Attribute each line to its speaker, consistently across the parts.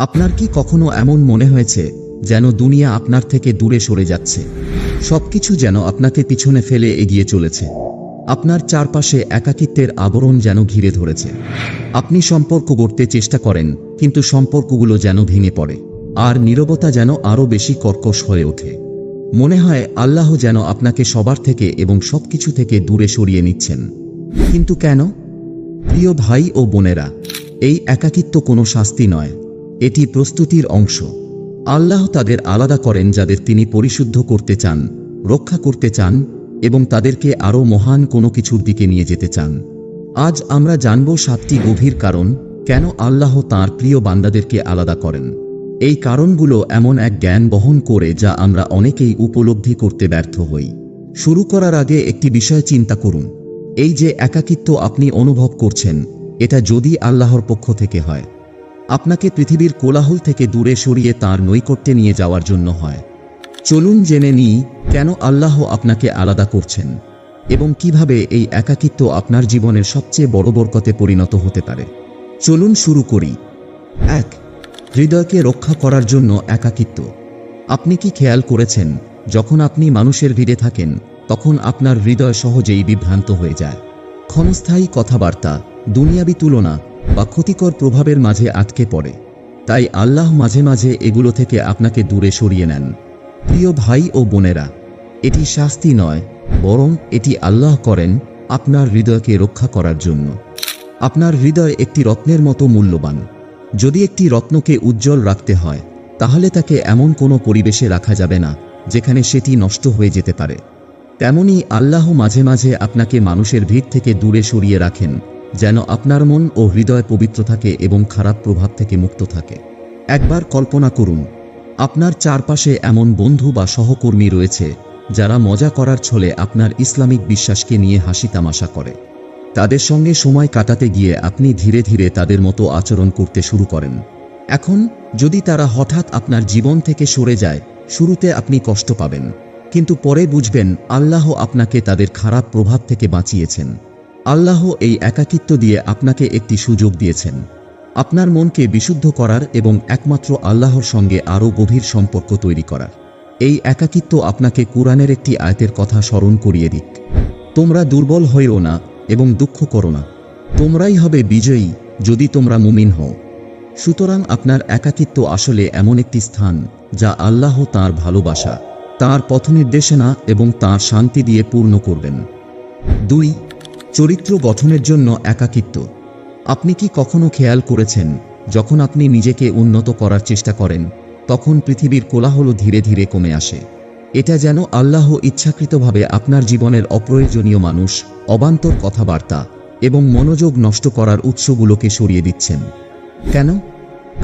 Speaker 1: আপনার কি কখনো এমন মনে হয়েছে যেন দুনিয়া আপনার থেকে দূরে সরে যাচ্ছে, সবকিছু যেন আপনাকে পিছনে ফেলে এগিয়ে চলেছে? আপনার চারপাশে একাকিত্বের আবরণ যেন ঘিরে ধরেছে। আপনি সম্পর্ক গড়তে চেষ্টা করেন, কিন্তু সম্পর্কগুলো যেন ভেঙে পড়ে, আর নীরবতা যেন আরও বেশি কর্কশ হয়ে ওঠে। মনে হয় আল্লাহ যেন আপনাকে সবার থেকে এবং সবকিছু থেকে দূরে সরিয়ে নিচ্ছেন। কিন্তু কেন? প্রিয় ভাই ও বোনেরা, এই একাকিত্ব কোনো শাস্তি নয়, এটি প্রস্তুতির অংশ। আল্লাহ তাদের আলাদা করেন যাদের তিনি পরিশুদ্ধ করতে চান, রক্ষা করতে চান এবং তাদেরকে আরও মহান কোনো কিছুর দিকে নিয়ে যেতে চান। আজ আমরা জানব 7টি গভীর কারণ কেন আল্লাহ তাঁর প্রিয় বান্দাদেরকে আলাদা করেন। এই কারণগুলো এমন এক জ্ঞান বহন করে যা আমরা অনেকেই উপলব্ধি করতে ব্যর্থ হই। শুরু করার আগে একটি বিষয় চিন্তা করুন। এই যে একাকিত্ব আপনি অনুভব করছেন, এটা যদি আল্লাহর পক্ষ থেকে হয়, আপনাকে পৃথিবীর কোলাহল থেকে দূরে সরিয়ে তাঁর নৈকট্যে নিয়ে যাওয়ার জন্য হয়। চলুন জেনে নিই কেন আল্লাহ আপনাকে আলাদা করছেন এবং কিভাবে এই একাকিত্ব আপনার জীবনের সবচেয়ে বড় বরকতে পরিণত হতে পারে। চলুন শুরু করি। 1. হৃদয়কে রক্ষা করার জন্য একাকিত্ব। আপনি কি খেয়াল করেছেন, যখন আপনি মানুষের ভিড়ে থাকেন তখন আপনার হৃদয় সহজেই বিভ্রান্ত হয়ে যায়? ক্ষণস্থায়ী কথাবার্তা, দুনিয়াবী তুলনা বা ক্ষতিকর প্রভাবের মাঝে আটকে পড়ে। তাই আল্লাহ মাঝে মাঝে এগুলো থেকে আপনাকে দূরে সরিয়ে নেন। প্রিয় ভাই ও বোনেরা, এটি শাস্তি নয়, বরং এটি আল্লাহ করেন আপনার হৃদয়কে রক্ষা করার জন্য। আপনার হৃদয় একটি রত্নের মতো মূল্যবান। যদি একটি রত্নকে উজ্জ্বল রাখতে হয়, তাহলে তাকে এমন কোনো পরিবেশে রাখা যাবে না যেখানে সেটি নষ্ট হয়ে যেতে পারে। তেমনি আল্লাহ মাঝে মাঝে আপনাকে মানুষের ভিড় থেকে দূরে সরিয়ে রাখেন, যেন আপনার মন ও হৃদয় পবিত্র থাকে এবং খারাপ প্রভাব থেকে মুক্ত থাকে। একবার কল্পনা করুন, আপনার চারপাশে এমন বন্ধু বা সহকর্মী রয়েছে যারা মজা করার ছলে আপনার ইসলামিক বিশ্বাসকে নিয়ে হাসি তামাশা করে। তাদের সঙ্গে সময় কাটাতে গিয়ে আপনি ধীরে ধীরে তাদের মতো আচরণ করতে শুরু করেন। এখন যদি তারা হঠাৎ আপনার জীবন থেকে সরে যায়, শুরুতে আপনি কষ্ট পাবেন, কিন্তু পরে বুঝবেন আল্লাহ আপনাকে তাদের খারাপ প্রভাব থেকে বাঁচিয়েছেন। আল্লাহ এই একাকিত্ব দিয়ে আপনাকে একটি সুযোগ দিয়েছেন, আপনার মনকে বিশুদ্ধ করার এবং একমাত্র আল্লাহর সঙ্গে আরও গভীর সম্পর্ক তৈরি করার। এই একাকিত্ব আপনাকে কুরআনের একটি আয়াতের কথা স্মরণ করিয়ে দিক। তোমরা দুর্বল হইও না এবং দুঃখ করো না, তোমরাই হবে বিজয়ী যদি তোমরা মুমিন হও। সুতরাং আপনার একাকিত্ব আসলে এমন একটি স্থান যা আল্লাহ তাঁর ভালোবাসা, তাঁর পথনির্দেশনা এবং তাঁর শান্তি দিয়ে পূর্ণ করবেন। 2. চরিত্র গঠনের জন্য একাকিত্ব। আপনি কি কখনো খেয়াল করেছেন, যখন আপনি নিজেকে উন্নত করার চেষ্টা করেন, তখন পৃথিবীর কোলাহল ধীরে ধীরে কমে আসে? এটা যেন আল্লাহ ইচ্ছাকৃতভাবে আপনার জীবনের অপ্রয়োজনীয় মানুষ, অবান্তর কথাবার্তা এবং মনোযোগ নষ্ট করার উৎসগুলোকে সরিয়ে দিচ্ছেন। কেন?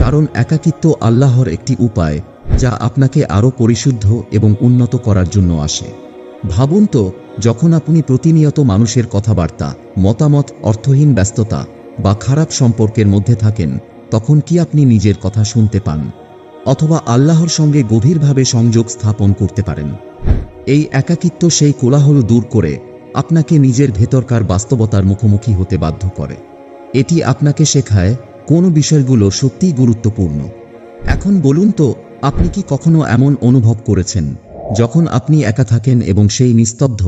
Speaker 1: কারণ একাকিত্ব আল্লাহর একটি উপায় যা আপনাকে আরও পরিশুদ্ধ এবং উন্নত করার জন্য আসে। ভাবুন তো, যখন আপনি প্রতিনিয়ত মানুষের কথাবার্তা, মতামত, অর্থহীন ব্যস্ততা বা খারাপ সম্পর্কের মধ্যে থাকেন, তখন কি আপনি নিজের কথা শুনতে পান অথবা আল্লাহর সঙ্গে গভীরভাবে সংযোগ স্থাপন করতে পারেন? এই একাকিত্ব সেই কোলাহল দূর করে আপনাকে নিজের ভেতরকার বাস্তবতার মুখোমুখি হতে বাধ্য করে। এটি আপনাকে শেখায় কোন বিষয়গুলো সত্যিই গুরুত্বপূর্ণ। এখন বলুন তো, আপনি কি কখনো এমন অনুভব করেছেন, যখন আপনি একা থাকেন এবং সেই নিস্তব্ধ,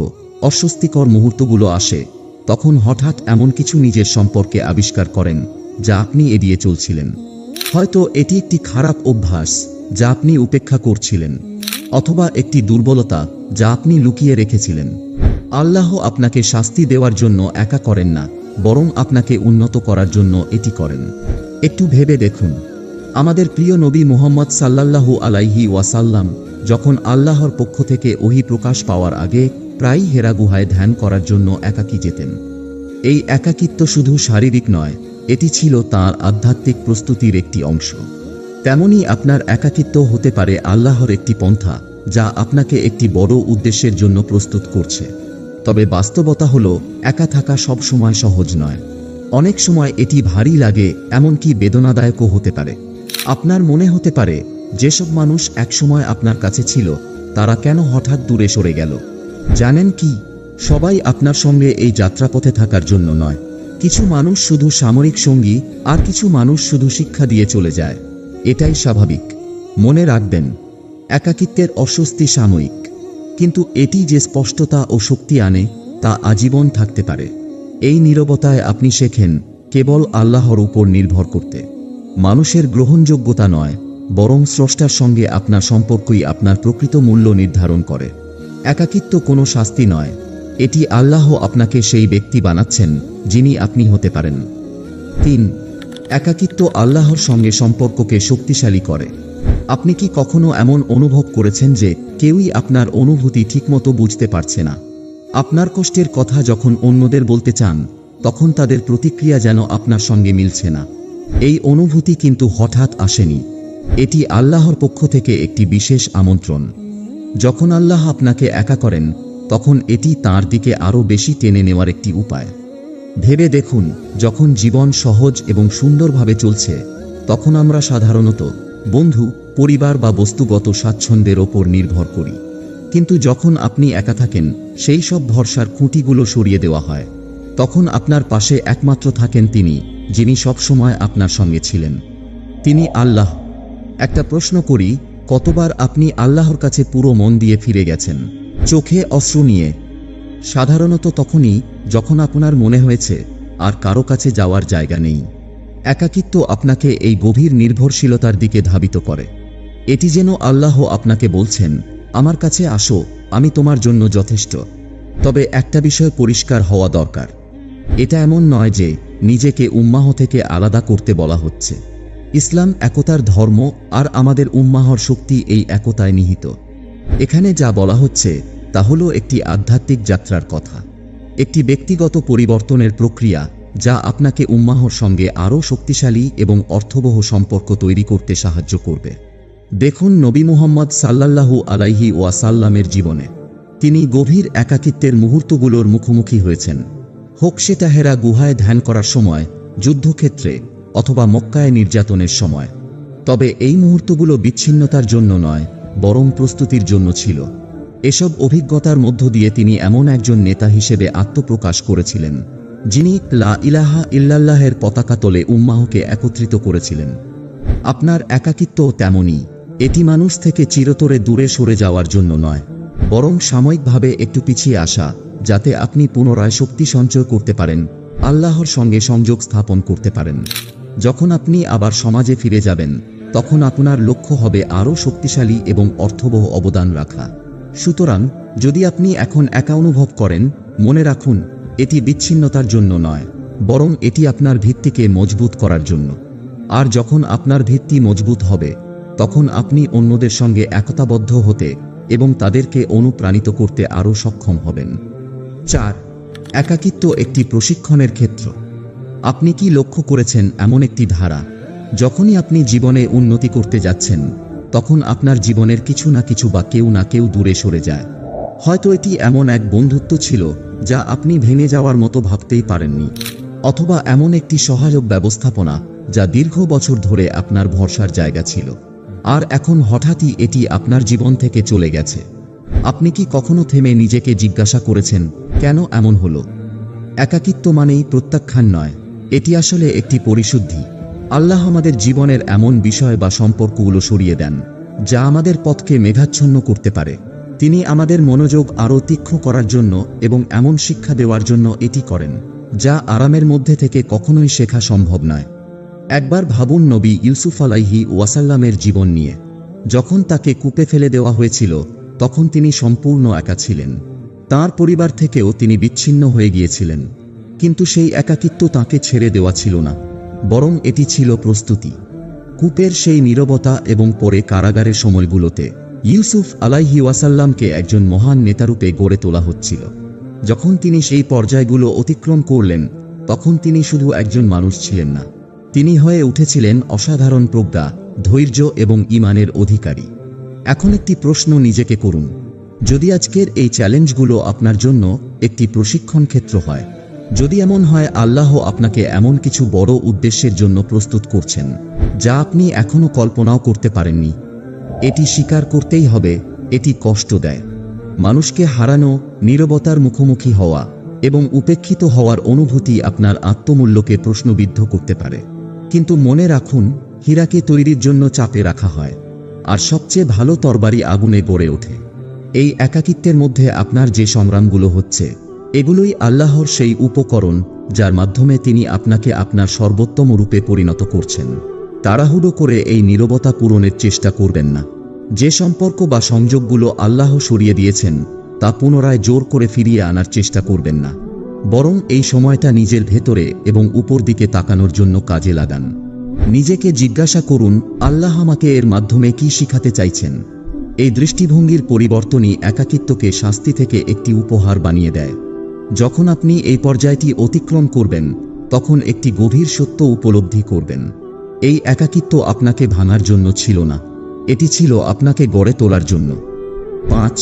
Speaker 1: অস্বস্তিকর মুহূর্তগুলো আসে, তখন হঠাৎ এমন কিছু নিজের সম্পর্কে আবিষ্কার করেন যা আপনি এড়িয়ে চলছিলেন? হয়তো এটি একটি খারাপ অভ্যাস যা আপনি উপেক্ষা করছিলেন, অথবা একটি দুর্বলতা যা আপনি লুকিয়ে রেখেছিলেন। আল্লাহ আপনাকে শাস্তি দেওয়ার জন্য একা করেন না, বরং আপনাকে উন্নত করার জন্য এটি করেন। একটু ভেবে দেখুন, আমাদের প্রিয় নবী মুহাম্মদ সাল্লাল্লাহু আলাইহি ওয়াসাল্লাম যখন আল্লাহর পক্ষ থেকে ওহী প্রকাশ পাওয়ার আগে প্রায়ই হেরা গুহায় ধ্যান করার জন্য একাকী যেতেন। এই একাকিত্ব শুধু শারীরিক নয়, এটি ছিল তাঁর আধ্যাত্মিক প্রস্তুতির একটি অংশ। তেমনি আপনার একাকিত্ব হতে পারে আল্লাহর একটি পন্থা যা আপনাকে একটি বড় উদ্দেশ্যের জন্য প্রস্তুত করছে। তবে বাস্তবতা হলো, একা থাকা সবসময় সহজ নয়। অনেক সময় এটি ভারী লাগে, এমনকি বেদনাদায়কও হতে পারে। আপনার মনে হতে পারে, যেসব মানুষ একসময় আপনার কাছে ছিল, তারা কেন হঠাৎ দূরে সরে গেল? জানেন কি, সবাই আপনার সঙ্গে এই যাত্রাপথে থাকার জন্য নয়। কিছু মানুষ শুধু সামরিক সঙ্গী, আর কিছু মানুষ শুধু শিক্ষা দিয়ে চলে যায়। এটাই স্বাভাবিক। মনে রাখবেন, একাকিত্বের অস্বস্তি সাময়িক, কিন্তু এটি যে স্পষ্টতা ও শক্তি আনে তা আজীবন থাকতে পারে। এই নীরবতায় আপনি শেখেন কেবল আল্লাহর উপর নির্ভর করতে। মানুষের গ্রহণযোগ্যতা নয়, বরং স্রষ্টার সঙ্গে আপনার সম্পর্কই আপনার প্রকৃত মূল্য নির্ধারণ করে। একাকিত্ব কোনো শাস্তি নয়, এটি আল্লাহ আপনাকে সেই ব্যক্তি বানাচ্ছেন যিনি আপনি হতে পারেন। 3. একাকিত্ব আল্লাহর সঙ্গে সম্পর্ককে শক্তিশালী করে। আপনি কি কখনো এমন অনুভব করেছেন যে কেউই আপনার অনুভূতি ঠিকমতো বুঝতে পারছে না? আপনার কষ্টের কথা যখন অন্যদের বলতে চান, তখন তাদের প্রতিক্রিয়া যেন আপনার সঙ্গে মিলছে না। এই অনুভূতি কিন্তু হঠাৎ আসেনি, এটি আল্লাহর পক্ষ থেকে একটি বিশেষ আমন্ত্রণ। যখন আল্লাহ আপনাকে একা করেন, তখন এটি তাঁর দিকে আরও বেশি টেনে নেওয়ার একটি উপায়। ভেবে দেখুন, যখন জীবন সহজ এবং সুন্দরভাবে চলছে, তখন আমরা সাধারণত বন্ধু, পরিবার বা বস্তুগত স্বাচ্ছন্দ্যের ওপর নির্ভর করি। কিন্তু যখন আপনি একা থাকেন, সেই সব ভরসার খুঁটিগুলো সরিয়ে দেওয়া হয়। তখন আপনার পাশে একমাত্র থাকেন তিনি, যিনি সবসময় আপনার সঙ্গে ছিলেন। তিনি আল্লাহ। একটা প্রশ্ন করি, কতবার আপনি আল্লাহর কাছে পুরো মন দিয়ে ফিরে গেছেন, চোখে অশ্রু নিয়ে? সাধারণত তখনই যখন আপনার মনে হয়েছে আর কারো কাছে যাওয়ার জায়গা নেই। একাকিত্ব আপনাকে এই গভীর নির্ভরশীলতার দিকে ধাবিত করে। এটি যেন আল্লাহ আপনাকে বলছেন, আমার কাছে আসো, আমি তোমার জন্য যথেষ্ট। তবে একটা বিষয় পরিষ্কার হওয়া দরকার, এটা এমন নয় যে নিজেকে উম্মাহ থেকে আলাদা করতে বলা হচ্ছে। ইসলাম একতার ধর্ম, আর আমাদের উম্মাহর শক্তি এই একতায় নিহিত। এখানে যা বলা হচ্ছে তা হলো একটি আধ্যাত্মিক যাত্রার কথা, একটি ব্যক্তিগত পরিবর্তনের প্রক্রিয়া যা আপনাকে উম্মাহর সঙ্গে আরও শক্তিশালী এবং অর্থবহ সম্পর্ক তৈরি করতে সাহায্য করবে। দেখুন নবী মুহাম্মদ সাল্লাল্লাহু আলাইহি ওয়াসাল্লামের জীবনে তিনি গভীর একাকিত্বের মুহূর্তগুলোর মুখোমুখি হয়েছেন, হোক সেটা হেরা গুহায় ধ্যান করার সময়, যুদ্ধক্ষেত্রে, অথবা মক্কায় নির্যাতনের সময়। তবে এই মুহূর্তগুলো বিচ্ছিন্নতার জন্য নয়, বরং প্রস্তুতির জন্য ছিল। এসব অভিজ্ঞতার মধ্য দিয়ে তিনি এমন একজন নেতা হিসেবে আত্মপ্রকাশ করেছিলেন, যিনি লা ইলাহা ইল্লাল্লাহের পতাকা তোলে উম্মাহকে একত্রিত করেছিলেন। আপনার একাকিত্বও তেমনই, এটি মানুষ থেকে চিরতরে দূরে সরে যাওয়ার জন্য নয়, বরং সাময়িকভাবে একটু পিছিয়ে আসা, যাতে আপনি পুনরায় শক্তি সঞ্চয় করতে পারেন, আল্লাহর সঙ্গে সংযোগ স্থাপন করতে পারেন। যখন আপনি আবার সমাজে ফিরে যাবেন, তখন আপনার লক্ষ্য হবে আরও শক্তিশালী এবং অর্থবহ অবদান রাখা। সুতরাং যদি আপনি এখন একা অনুভব করেন, মনে রাখুন, এটি বিচ্ছিন্নতার জন্য নয়, বরং এটি আপনার ভিত্তিকে মজবুত করার জন্য। আর যখন আপনার ভিত্তি মজবুত হবে, তখন আপনি অন্যদের সঙ্গে একতাবদ্ধ হতে এবং তাদেরকে অনুপ্রাণিত করতে আরও সক্ষম হবেন। 4. একাকিত্ব একটি প্রশিক্ষণের ক্ষেত্র। আপনি কি লক্ষ্য করেছেন এমন একটি ধারা, যখনই আপনি জীবনে উন্নতি করতে যাচ্ছেন, তখন আপনার জীবনের কিছু না কিছু বা কেউ না কেউ দূরে সরে যায়? হয়তো এটি এমন এক বন্ধুত্ব ছিল যা আপনি ভেঙে যাওয়ার মতো ভাবতেই পারেননি, অথবা এমন একটি সহায়ক ব্যবস্থাপনা যা দীর্ঘ বছর ধরে আপনার ভরসার জায়গা ছিল, আর এখন হঠাৎই এটি আপনার জীবন থেকে চলে গেছে। আপনি কি কখনো থেমে নিজেকে জিজ্ঞাসা করেছেন, কেন এমন হলো? একাকিত্ব মানেই প্রত্যাখ্যান নয়, এটি আসলে একটি পরিশুদ্ধি। আল্লাহ আমাদের জীবনের এমন বিষয় বা সম্পর্কগুলো সরিয়ে দেন যা আমাদের পথকে মেঘাচ্ছন্ন করতে পারে। তিনি আমাদের মনোযোগ আরও তীক্ষ্ণ করার জন্য এবং এমন শিক্ষা দেওয়ার জন্য এটি করেন যা আরামের মধ্যে থেকে কখনোই শেখা সম্ভব নয়। একবার ভাবুন নবী ইউসুফ আলাইহি ওয়াসাল্লামের জীবন নিয়ে। যখন তাকে কূপে ফেলে দেওয়া হয়েছিল, তখন তিনি সম্পূর্ণ একা ছিলেন। তাঁর পরিবার থেকেও তিনি বিচ্ছিন্ন হয়ে গিয়েছিলেন, কিন্তু সেই একাকিত্ব তাঁকে ছেড়ে দেওয়া ছিল না, বরং এটি ছিল প্রস্তুতি। কূপের সেই নীরবতা এবং পরে কারাগারের সময়গুলোতে ইউসুফ আলাইহি ওয়াসাল্লামকে একজন মহান নেতারূপে গড়ে তোলা হচ্ছিল। যখন তিনি সেই পর্যায়গুলো অতিক্রম করলেন, তখন তিনি শুধু একজন মানুষ ছিলেন না, তিনি হয়ে উঠেছিলেন অসাধারণ প্রজ্ঞা, ধৈর্য এবং ঈমানের অধিকারী। এখন একটি প্রশ্ন নিজেকে করুন, যদি আজকের এই চ্যালেঞ্জগুলো আপনার জন্য একটি প্রশিক্ষণ ক্ষেত্র হয়, যদি এমন হয় আল্লাহ আপনাকে এমন কিছু বড় উদ্দেশ্যের জন্য প্রস্তুত করছেন যা আপনি এখনো কল্পনাও করতে পারেননি, এটি স্বীকার করতেই হবে, এটি কষ্ট দেয়। মানুষকে হারানো, নীরবতার মুখোমুখি হওয়া এবং উপেক্ষিত হওয়ার অনুভূতি আপনার আত্মমূল্যকে প্রশ্নবিদ্ধ করতে পারে। কিন্তু মনে রাখুন, হীরাকে তৈরির জন্য চাপে রাখা হয়, আর সবচেয়ে ভালো তরবারি আগুনে গড়ে ওঠে। এই একাকিত্বের মধ্যে আপনার যে সংগ্রামগুলো হচ্ছে, এগুলোই আল্লাহর সেই উপকরণ যার মাধ্যমে তিনি আপনাকে আপনার সর্বোত্তম রূপে পরিণত করছেন। তাড়াহুড়ো করে এই নীরবতা পূরণের চেষ্টা করবেন না। যে সম্পর্ক বা সংযোগগুলো আল্লাহ সরিয়ে দিয়েছেন তা পুনরায় জোর করে ফিরিয়ে আনার চেষ্টা করবেন না, বরং এই সময়টা নিজের ভেতরে এবং উপর দিকে তাকানোর জন্য কাজে লাগান। নিজেকে জিজ্ঞাসা করুন, আল্লাহ আমাকে এর মাধ্যমে কি শিখাতে চাইছেন? এই দৃষ্টিভঙ্গির পরিবর্তনই একাকিত্বকে শাস্তি থেকে একটি উপহার বানিয়ে দেয়। যখন আপনি এই পর্যায়টি অতিক্রম করবেন, তখন একটি গভীর সত্য উপলব্ধি করবেন। এই একাকিত্ব আপনাকে ভাঙার জন্য ছিল না, এটি ছিল আপনাকে গড়ে তোলার জন্য। 5.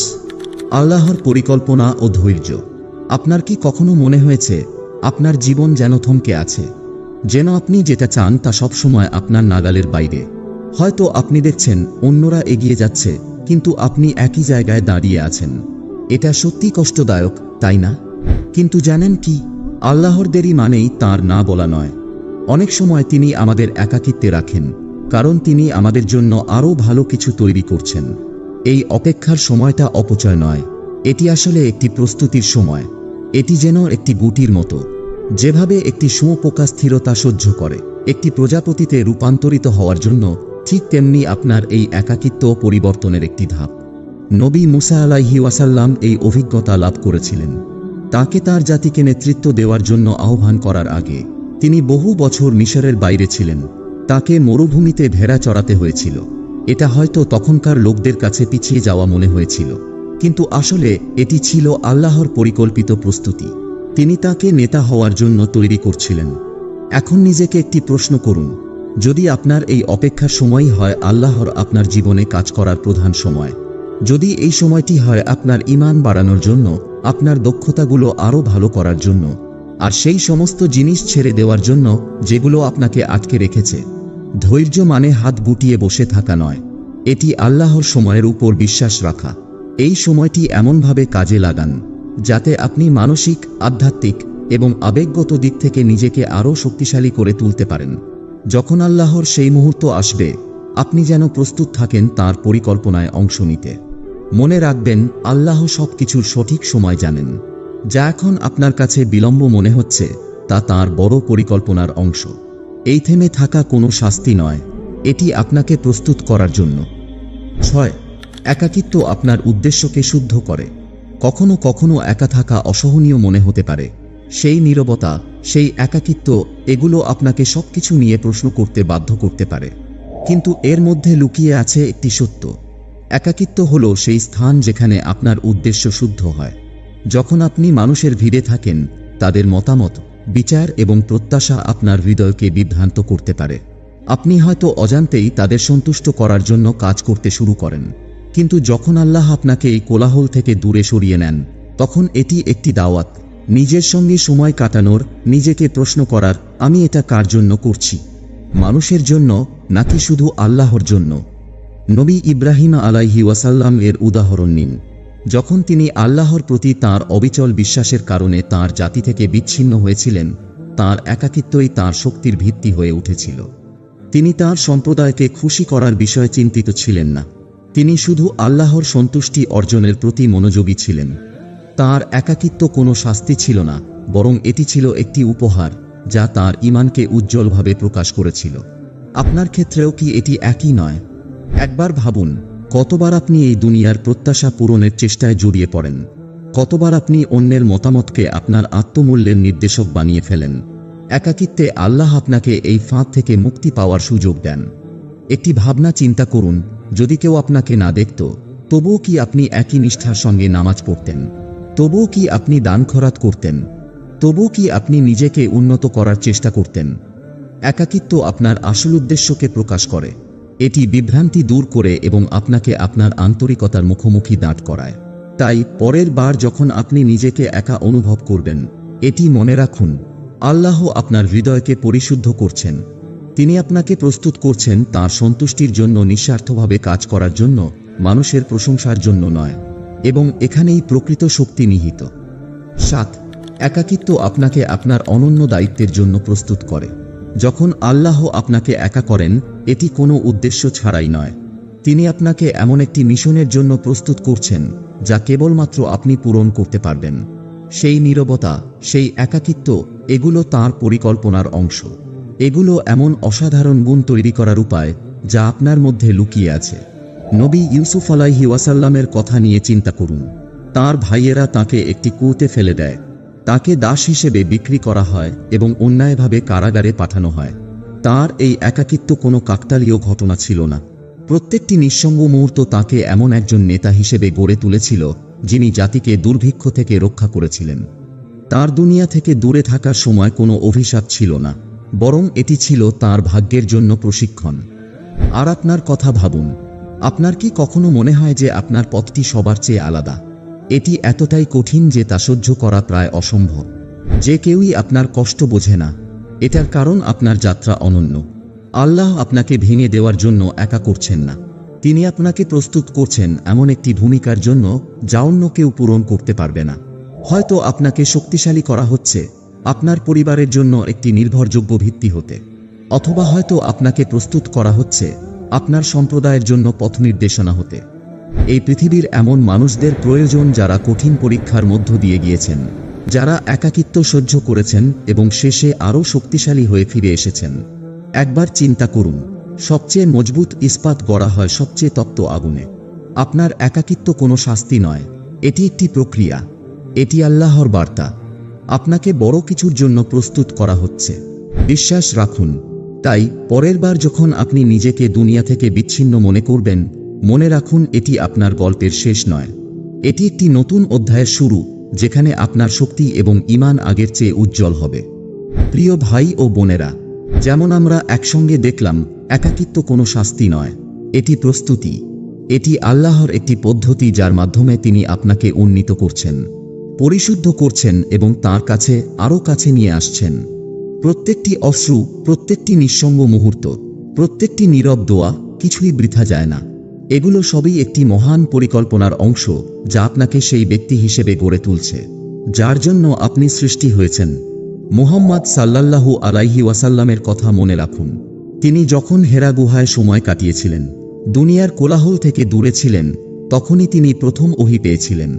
Speaker 1: আল্লাহর পরিকল্পনা ও ধৈর্য। আপনার কি কখনো মনে হয়েছে আপনার জীবন যেন থমকে আছে, যেন আপনি যেটা চান তা সবসময় আপনার নাগালের বাইরে? হয়তো আপনি দেখছেন অন্যরা এগিয়ে যাচ্ছে, কিন্তু আপনি একই জায়গায় দাঁড়িয়ে আছেন। এটা সত্যি কষ্টদায়ক, তাই না? কিন্তু জানেন কি, আল্লাহর দেরি মানেই তাঁর না বলা নয়। অনেক সময় তিনি আমাদের একাকিত্বে রাখেন, কারণ তিনি আমাদের জন্য আরও ভালো কিছু তৈরি করছেন। এই অপেক্ষার সময়টা অপচয় নয়, এটি আসলে একটি প্রস্তুতির সময়। এটি যেন একটি গুটির মতো, যেভাবে একটি শুঁয়োপোকা স্থিরতা সহ্য করে একটি প্রজাপতিতে রূপান্তরিত হওয়ার জন্য, ঠিক তেমনি আপনার এই একাকিত্ব পরিবর্তনের একটি ধাপ। নবী মুসা আলাইহি ওয়াসাল্লাম এই অভিজ্ঞতা লাভ করেছিলেন। তাকে তার জাতিকে নেতৃত্ব দেওয়ার জন্য আহ্বান করার আগে তিনি বহু বছর মিশরের বাইরে ছিলেন। তাকে মরুভূমিতে ভেড়া চড়াতে হয়েছিল। এটা হয়তো তখনকার লোকদের কাছে পিছিয়ে যাওয়া মনে হয়েছিল, কিন্তু আসলে এটি ছিল আল্লাহর পরিকল্পিত প্রস্তুতি। তিনি তাকে নেতা হওয়ার জন্য তৈরি করছিলেন। এখন নিজেকে একটি প্রশ্ন করুন, যদি আপনার এই অপেক্ষার সময়ই হয় আল্লাহর আপনার জীবনে কাজ করার প্রধান সময়, যদি এই সময়টি হয় আপনার ঈমান বাড়ানোর জন্য, আপনার দক্ষতাগুলো আরও ভালো করার জন্য, আর সেই সমস্ত জিনিস ছেড়ে দেওয়ার জন্য যেগুলো আপনাকে আটকে রেখেছে। ধৈর্য মানে হাত গুটিয়ে বসে থাকা নয়, এটি আল্লাহর সময়ের উপর বিশ্বাস রাখা। এই সময়টি এমনভাবে কাজে লাগান যাতে আপনি মানসিক, আধ্যাত্মিক এবং আবেগগত দিক থেকে নিজেকে আরও শক্তিশালী করে তুলতে পারেন। যখন আল্লাহর সেই মুহূর্ত আসবে, আপনি যেন প্রস্তুত থাকেন তাঁর পরিকল্পনায় অংশ নিতে। মনে রাখবেন, আল্লাহ সব কিছুর সঠিক সময় জানেন। যা এখন আপনার কাছে বিলম্ব মনে হচ্ছে, তা তাঁর বড় পরিকল্পনার অংশ। এই থেমে থাকা কোনো শাস্তি নয়, এটি আপনাকে প্রস্তুত করার জন্য। 6. একাকিত্ব আপনার উদ্দেশ্যকে শুদ্ধ করে। কখনো কখনো একা থাকা অসহনীয় মনে হতে পারে। সেই নীরবতা, সেই একাকিত্ব, এগুলো আপনাকে সবকিছু নিয়ে প্রশ্ন করতে বাধ্য করতে পারে। কিন্তু এর মধ্যে লুকিয়ে আছে একটি সত্য। একাকিত্ব হলো সেই স্থান যেখানে আপনার উদ্দেশ্য শুদ্ধ হয়। যখন আপনি মানুষের ভিড়ে থাকেন, তাদের মতামত, বিচার এবং প্রত্যাশা আপনার হৃদয়কে বিভ্রান্ত করতে পারে। আপনি হয়তো অজান্তেই তাদের সন্তুষ্ট করার জন্য কাজ করতে শুরু করেন। কিন্তু যখন আল্লাহ আপনাকে এই কোলাহল থেকে দূরে সরিয়ে নেন, তখন এটি একটি দাওয়াত, নিজের সঙ্গে সময় কাটানোর, নিজেকে প্রশ্ন করার, আমি এটা কার জন্য করছি? মানুষের জন্য নাকি শুধু আল্লাহর জন্য? নবী ইব্রাহিম আলাইহি ওয়াসাল্লাম এর উদাহরণ নিন। যখন তিনি আল্লাহর প্রতি তাঁর অবিচল বিশ্বাসের কারণে তাঁর জাতি থেকে বিচ্ছিন্ন হয়েছিলেন, তাঁর একাকিত্বই তাঁর শক্তির ভিত্তি হয়ে উঠেছিল। তিনি তাঁর সম্প্রদায়কে খুশি করার বিষয়ে চিন্তিত ছিলেন না, তিনি শুধু আল্লাহর সন্তুষ্টি অর্জনের প্রতি মনোযোগী ছিলেন। তাঁর একাকিত্ব কোনো শাস্তি ছিল না, বরং এটি ছিল একটি উপহার যা তাঁর ঈমানকে উজ্জ্বলভাবে প্রকাশ করেছিল। আপনার ক্ষেত্রেও কি এটি একই নয়? একবার ভাবুন, কতবার আপনি এই দুনিয়ার প্রত্যাশা পূরণের চেষ্টায় জড়িয়ে পড়েন, কতবার আপনি অন্যের মতামতকে আপনার আত্মমূল্যের নির্দেশক বানিয়ে ফেলেন। একাকিত্বে আল্লাহ আপনাকে এই ফাঁদ থেকে মুক্তি পাওয়ার সুযোগ দেন। একটি ভাবনা চিন্তা করুন, যদি কেউ আপনাকে না দেখত, তবুও কি আপনি একই নিষ্ঠার সঙ্গে নামাজ পড়তেন? তবুও কি আপনি দান খয়রাত করতেন? তবুও কি আপনি নিজেকে উন্নত করার চেষ্টা করতেন? একাকিত্ব আপনার আসল উদ্দেশ্যকে প্রকাশ করে। এটি বিভ্রান্তি দূর করে এবং আপনাকে আপনার আন্তরিকতার মুখোমুখি দাঁড় করায়। তাই পরের বার যখন আপনি নিজেকে একা অনুভব করবেন, এটি মনে রাখুন, আল্লাহ আপনার হৃদয়কে পরিশুদ্ধ করছেন। তিনি আপনাকে প্রস্তুত করছেন তাঁর সন্তুষ্টির জন্য, নিঃস্বার্থভাবে কাজ করার জন্য, মানুষের প্রশংসার জন্য নয়। এবং এখানেই প্রকৃত শক্তি নিহিত। 7. একাকিত্ব আপনাকে আপনার অনন্য দায়িত্বের জন্য প্রস্তুত করে। যখন আল্লাহ আপনাকে একা করেন, এটি কোনো উদ্দেশ্য ছাড়াই নয়। তিনি আপনাকে এমন একটি মিশনের জন্য প্রস্তুত করছেন যা কেবলমাত্র আপনি পূরণ করতে পারবেন। সেই নীরবতা, সেই একাকিত্ব, এগুলো তাঁর পরিকল্পনার অংশ। এগুলো এমন অসাধারণ গুণ তৈরি করার উপায় যা আপনার মধ্যে লুকিয়ে আছে। নবী ইউসুফ আলাইহি ওয়াসাল্লামের কথা নিয়ে চিন্তা করুন। তাঁর ভাইয়েরা তাঁকে একটি কুয়োতে ফেলে দেয়, তাকে দাস হিসেবে বিক্রি করা হয় এবং অন্যায়ভাবে কারাগারে পাঠানো হয়। তাঁর এই একাকিত্ব কোনো কাকতালীয় ঘটনা ছিল না। প্রত্যেকটি নিঃসঙ্গ মুহূর্ত তাঁকে এমন একজন নেতা হিসেবে গড়ে তুলেছিল যিনি জাতিকে দুর্ভিক্ষ থেকে রক্ষা করেছিলেন। তাঁর দুনিয়া থেকে দূরে থাকার সময় কোনো অভিশাপ ছিল না, বরং এটি ছিল তাঁর ভাগ্যের জন্য প্রশিক্ষণ। আর আপনার কথা ভাবুন, আপনার কি কখনো মনে হয় যে আপনার পথটি সবার চেয়ে আলাদা? এটি এতটাই কঠিন যে তা সহ্য করা প্রায় অসম্ভব। যে কেউই আপনার কষ্ট বোঝে না। এটার কারণ আপনার যাত্রা অনন্য। আল্লাহ আপনাকে ভেঙে দেওয়ার জন্য একা করছেন না, তিনি আপনাকে প্রস্তুত করছেন এমন একটি ভূমিকার জন্য যা অন্য কেউ পূরণ করতে পারবে না। হয়তো আপনাকে শক্তিশালী করা হচ্ছে আপনার পরিবারের জন্য একটি নির্ভরযোগ্য ভিত্তি হতে, অথবা হয়তো আপনাকে প্রস্তুত করা হচ্ছে আপনার সম্প্রদায়ের জন্য পথ নির্দেশনা হতে। এই পৃথিবীর এমন মানুষদের প্রয়োজন যারা কঠিন পরীক্ষার মধ্য দিয়ে গিয়েছেন, যারা একাকিত্ব সহ্য করেছেন এবং শেষে আরও শক্তিশালী হয়ে ফিরে এসেছেন। একবার চিন্তা করুন, সবচেয়ে মজবুত ইস্পাত গড়া হয় সবচেয়ে তপ্ত আগুনে। আপনার একাকিত্ব কোনো শাস্তি নয়, এটি একটি প্রক্রিয়া। এটি আল্লাহর বার্তা, আপনাকে বড় কিছুর জন্য প্রস্তুত করা হচ্ছে। বিশ্বাস রাখুন। তাই পরের বার যখন আপনি নিজেকে দুনিয়া থেকে বিচ্ছিন্ন মনে করবেন, মনে রাখুন এটি আপনার গল্পের শেষ নয়। এটি একটি নতুন অধ্যায়ের শুরু, যেখানে আপনার শক্তি এবং ঈমান আগের চেয়ে উজ্জ্বল হবে। প্রিয় ভাই ও বোনেরা, যেমন আমরা একসঙ্গে দেখলাম, একাকিত্ব কোনো শাস্তি নয়, এটি প্রস্তুতি। এটি আল্লাহর একটি পদ্ধতি যার মাধ্যমে তিনি আপনাকে উন্নীত করছেন, পরিশুদ্ধ করছেন এবং তাঁর কাছে আরও কাছে নিয়ে আসছেন। প্রত্যেকটি অশ্রু, প্রত্যেকটি নিঃসঙ্গ মুহূর্ত, প্রত্যেকটি নীরব দোয়া কিছুই বৃথা যায় না। এগুলো সবই একটি মহান পরিকল্পনার অংশ যা আপনাকে সেই ব্যক্তি হিসেবে গড়ে তুলছে যার জন্য আপনি সৃষ্টি হয়েছেন। মুহাম্মদ সাল্লাল্লাহু আলাইহি ওয়াসাল্লামের কথা মনে রাখুন। তিনি যখন হেরা গুহায় সময় কাটিয়েছিলেন, দুনিয়ার কোলাহল থেকে দূরে ছিলেন, তখনই তিনি প্রথম ওহী পেয়েছিলেন।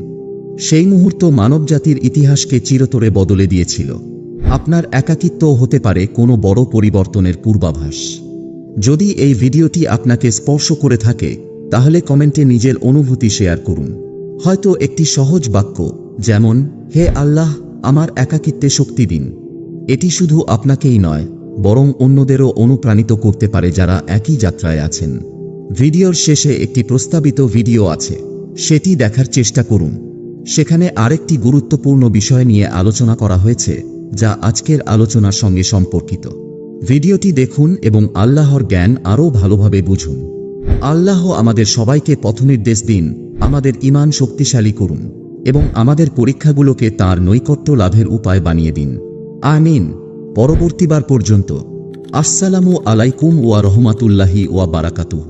Speaker 1: সেই মুহূর্ত মানবজাতির ইতিহাসকে চিরতরে বদলে দিয়েছিল। আপনার একাকিত্বও হতে পারে কোনো বড় পরিবর্তনের পূর্বাভাস। যদি এই ভিডিওটি আপনাকে স্পর্শ করে থাকে, তাহলে কমেন্টে নিজের অনুভূতি শেয়ার করুন। হয়তো একটি সহজ বাক্য যেমন, হে আল্লাহ, আমার একাকিত্বে শক্তি দিন। এটি শুধু আপনাকেই নয়, বরং অন্যদেরও অনুপ্রাণিত করতে পারে যারা একই যাত্রায় আছেন। ভিডিওর শেষে একটি প্রস্তাবিত ভিডিও আছে, সেটি দেখার চেষ্টা করুন। সেখানে আরেকটি গুরুত্বপূর্ণ বিষয় নিয়ে আলোচনা করা হয়েছে যা আজকের আলোচনার সঙ্গে সম্পর্কিত। ভিডিওটি দেখুন এবং আল্লাহর জ্ঞান আরও ভালোভাবে বুঝুন। আল্লাহ আমাদের সবাইকে পথনির্দেশ দিন, আমাদের ঈমান শক্তিশালী করুন এবং আমাদের পরীক্ষাগুলোকে তাঁর নৈকট্য লাভের উপায় বানিয়ে দিন। আমিন। পরবর্তীবার পর্যন্ত আসসালামু আলাইকুম ওয়া রাহমাতুল্লাহি ওয়া বারাকাতুহু।